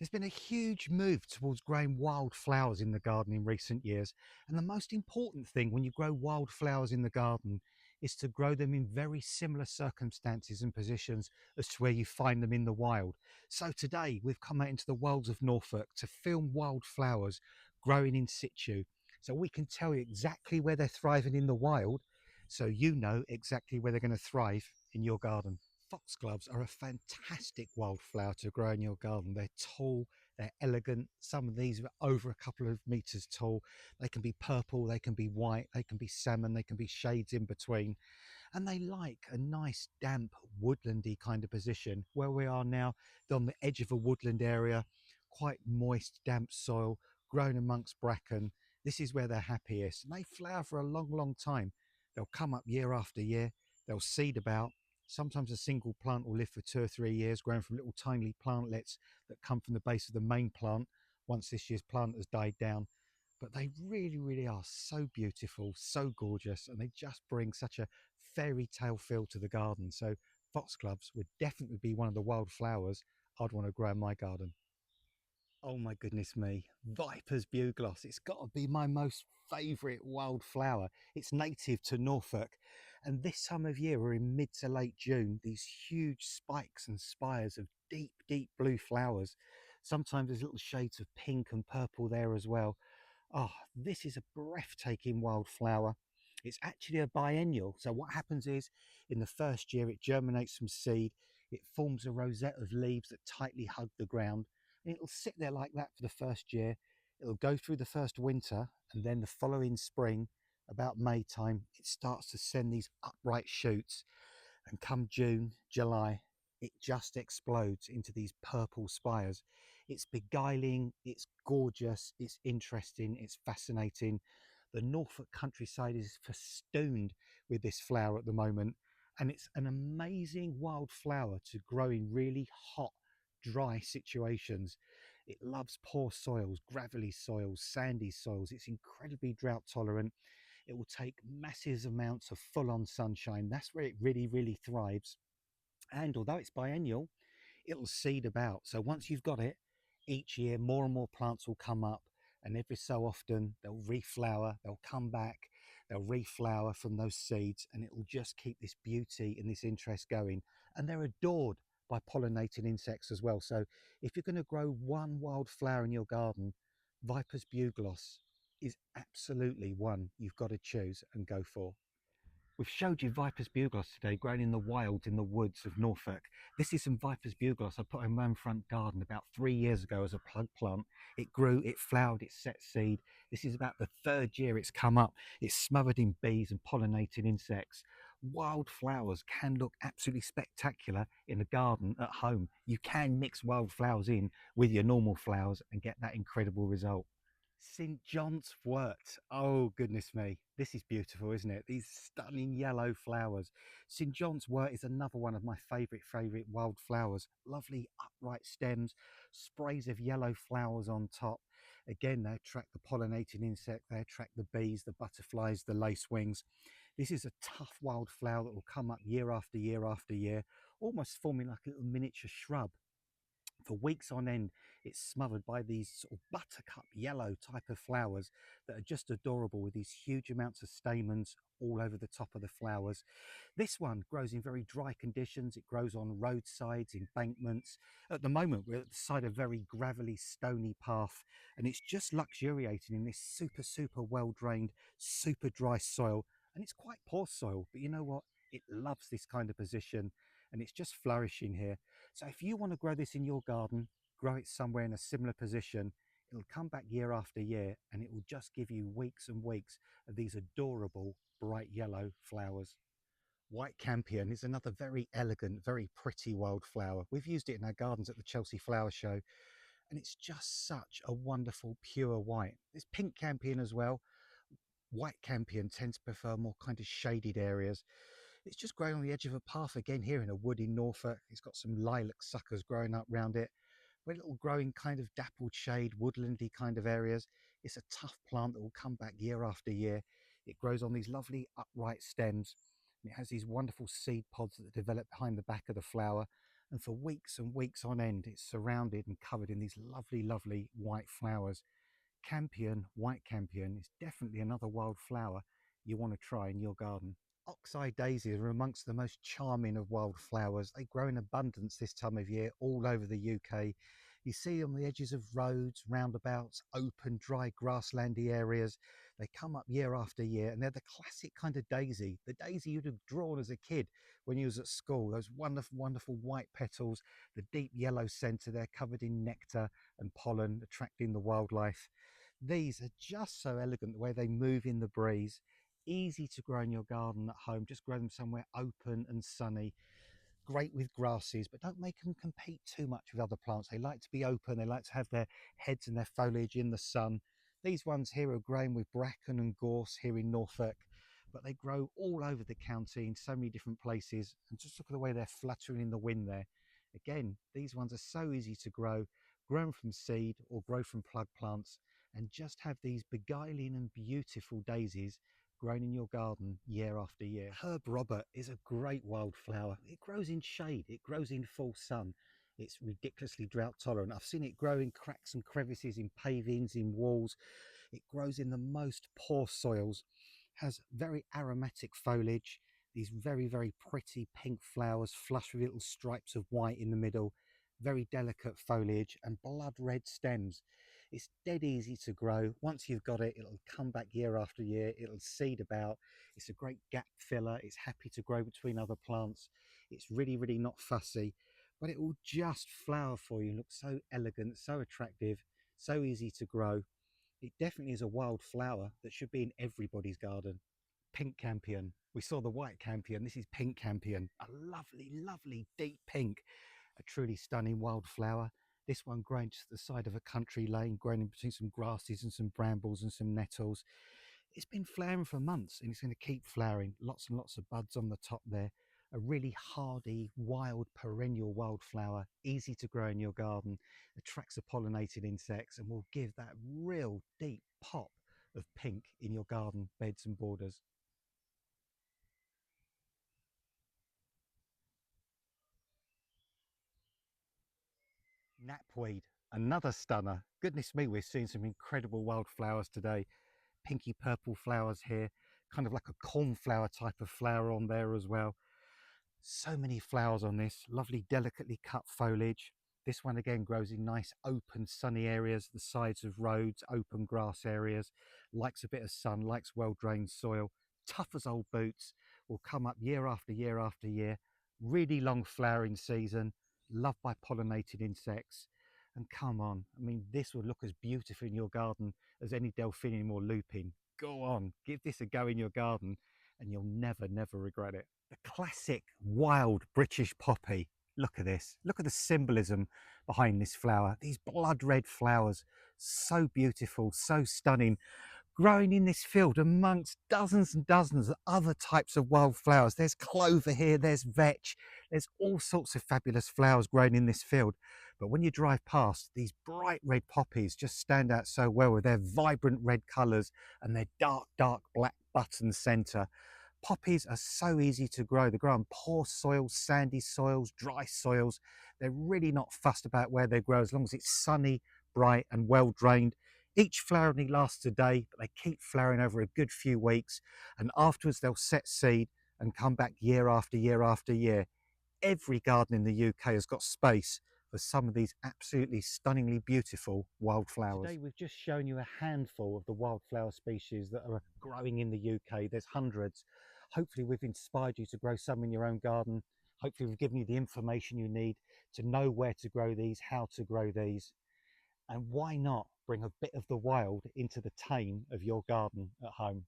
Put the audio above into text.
There's been a huge move towards growing wildflowers in the garden in recent years. And the most important thing when you grow wildflowers in the garden is to grow them in very similar circumstances and positions as to where you find them in the wild. So today we've come out into the wilds of Norfolk to film wildflowers growing in situ. So we can tell you exactly where they're thriving in the wild, so you know exactly where they're going to thrive in your garden. Foxgloves are a fantastic wildflower to grow in your garden. They're tall, they're elegant. Some of these are over a couple of meters tall. They can be purple, they can be white, they can be salmon, they can be shades in between. And they like a nice, damp, woodlandy kind of position. Where we are now, they're on the edge of a woodland area, quite moist, damp soil, grown amongst bracken. This is where they're happiest. And they flower for a long, long time. They'll come up year after year. They'll seed about. Sometimes a single plant will live for 2 or 3 years, growing from little tiny plantlets that come from the base of the main plant once this year's plant has died down. But they really, really are so beautiful, so gorgeous, and they just bring such a fairy tale feel to the garden. So foxgloves would definitely be one of the wildflowers I'd want to grow in my garden. Oh my goodness me, Viper's bugloss. It's got to be my most favourite wildflower. It's native to Norfolk. And this time of year, we're in mid to late June, these huge spikes and spires of deep, deep blue flowers. Sometimes there's little shades of pink and purple there as well. Oh, this is a breathtaking wildflower. It's actually a biennial. So what happens is in the first year, it germinates from seed. It forms a rosette of leaves that tightly hug the ground, and it'll sit there like that for the first year. It'll go through the first winter, and then the following spring, about May time, it starts to send these upright shoots. And come June, July, it just explodes into these purple spires. It's beguiling, it's gorgeous, it's interesting, it's fascinating. The Norfolk countryside is festooned with this flower at the moment, and it's an amazing wildflower to grow in really hot, dry situations. It loves poor soils, gravelly soils, sandy soils. It's incredibly drought tolerant. It will take massive amounts of full on sunshine. That's where it really, really thrives. And although it's biennial, it'll seed about. So once you've got it, each year more and more plants will come up, and every so often they'll reflower, they'll come back, they'll reflower from those seeds, and it will just keep this beauty and this interest going. And they're adored by pollinating insects as well. So if you're going to grow one wildflower in your garden, Viper's bugloss is absolutely one you've got to choose and go for. We've showed you Viper's bugloss today, grown in the wilds in the woods of Norfolk. This is some Viper's bugloss I put in my own front garden about 3 years ago as a plug plant. It grew, it flowered, it set seed. This is about the third year it's come up. It's smothered in bees and pollinating insects. Wildflowers can look absolutely spectacular in a garden at home. You can mix wildflowers in with your normal flowers and get that incredible result. St. John's wort. Oh, goodness me. This is beautiful, isn't it? These stunning yellow flowers. St. John's wort is another one of my favourite wildflowers. Lovely upright stems, sprays of yellow flowers on top. Again, they attract the pollinating insect, they attract the bees, the butterflies, the lacewings. This is a tough wildflower that will come up year after year after year, almost forming like a little miniature shrub. For weeks on end, it's smothered by these sort of buttercup yellow type of flowers that are just adorable, with these huge amounts of stamens all over the top of the flowers. This one grows in very dry conditions. It grows on roadsides, embankments. At the moment, we're at the side of a very gravelly, stony path, and it's just luxuriating in this super well drained, super dry soil. And it's quite poor soil, but you know what? It loves this kind of position, and it's just flourishing here. So if you want to grow this in your garden, grow it somewhere in a similar position, it'll come back year after year, and it will just give you weeks and weeks of these adorable bright yellow flowers. White campion is another very elegant, very pretty wildflower. We've used it in our gardens at the Chelsea Flower Show, and it's just such a wonderful pure white. There's pink campion as well. White campion tends to prefer more kind of shaded areas. It's just growing on the edge of a path again here in a wood in Norfolk. It's got some lilac suckers growing up round it. Where it'll grow in kind of dappled shade, woodlandy kind of areas. It's a tough plant that will come back year after year. It grows on these lovely upright stems. And it has these wonderful seed pods that develop behind the back of the flower. And for weeks and weeks on end, it's surrounded and covered in these lovely, lovely white flowers. Campion, white campion, is definitely another wild flower you want to try in your garden. Oxeye daisies are amongst the most charming of wildflowers. They grow in abundance this time of year all over the UK. You see on the edges of roads, roundabouts, open, dry, grasslandy areas. They come up year after year, and they're the classic kind of daisy, the daisy you'd have drawn as a kid when you was at school. Those wonderful, wonderful white petals, the deep yellow centre, they're covered in nectar and pollen, attracting the wildlife. These are just so elegant, the way they move in the breeze. Easy to grow in your garden at home. Just grow them somewhere open and sunny. Great with grasses, but don't make them compete too much with other plants. They like to be open. They like to have their heads and their foliage in the sun. These ones here are growing with bracken and gorse here in Norfolk, but they grow all over the county in so many different places. And just look at the way they're fluttering in the wind there. Again, these ones are so easy to grow, grown from seed or grow from plug plants, and just have these beguiling and beautiful daisies grown in your garden year after year. Herb Robert is a great wildflower. It grows in shade, it grows in full sun. It's ridiculously drought tolerant. I've seen it grow in cracks and crevices, in pavings, in walls. It grows in the most poor soils, has very aromatic foliage, these very, very pretty pink flowers flushed with little stripes of white in the middle, very delicate foliage and blood red stems. It's dead easy to grow. Once you've got it, it'll come back year after year. It'll seed about. It's a great gap filler. It's happy to grow between other plants. It's really, really not fussy, but it will just flower for you. Look so elegant, so attractive, so easy to grow. It definitely is a wild flower that should be in everybody's garden. Pink campion. We saw the white campion. This is pink campion. A lovely, lovely deep pink. A truly stunning wildflower. This one growing just at the side of a country lane, growing in between some grasses and some brambles and some nettles. It's been flowering for months and it's going to keep flowering. Lots and lots of buds on the top there. A really hardy, wild, perennial wildflower, easy to grow in your garden, attracts the pollinated insects and will give that real deep pop of pink in your garden beds and borders. Knapweed, another stunner. Goodness me, we're seeing some incredible wildflowers today. Pinky purple flowers here, kind of like a cornflower type of flower on there as well. So many flowers on this, lovely delicately cut foliage. This one again grows in nice open sunny areas, the sides of roads, open grass areas, likes a bit of sun, likes well-drained soil, tough as old boots, will come up year after year after year, really long flowering season, loved by pollinated insects. And come on, I mean, this would look as beautiful in your garden as any delphinium or lupin. Go on, give this a go in your garden and you'll never, never regret it. The classic wild British poppy. Look at this. Look at the symbolism behind this flower. These blood red flowers, so beautiful, so stunning, growing in this field amongst dozens and dozens of other types of wildflowers. There's clover here, there's vetch, there's all sorts of fabulous flowers growing in this field. But when you drive past, these bright red poppies just stand out so well with their vibrant red colours and their dark, dark black button centre. Poppies are so easy to grow. They grow on poor soils, sandy soils, dry soils. They're really not fussed about where they grow as long as it's sunny, bright and well drained. Each flower only lasts a day, but they keep flowering over a good few weeks. And afterwards they'll set seed and come back year after year after year. Every garden in the UK has got space for some of these absolutely stunningly beautiful wildflowers. Today we've just shown you a handful of the wildflower species that are growing in the UK. There's hundreds. Hopefully we've inspired you to grow some in your own garden. Hopefully we've given you the information you need to know where to grow these, how to grow these, and why not bring a bit of the wild into the tame of your garden at home.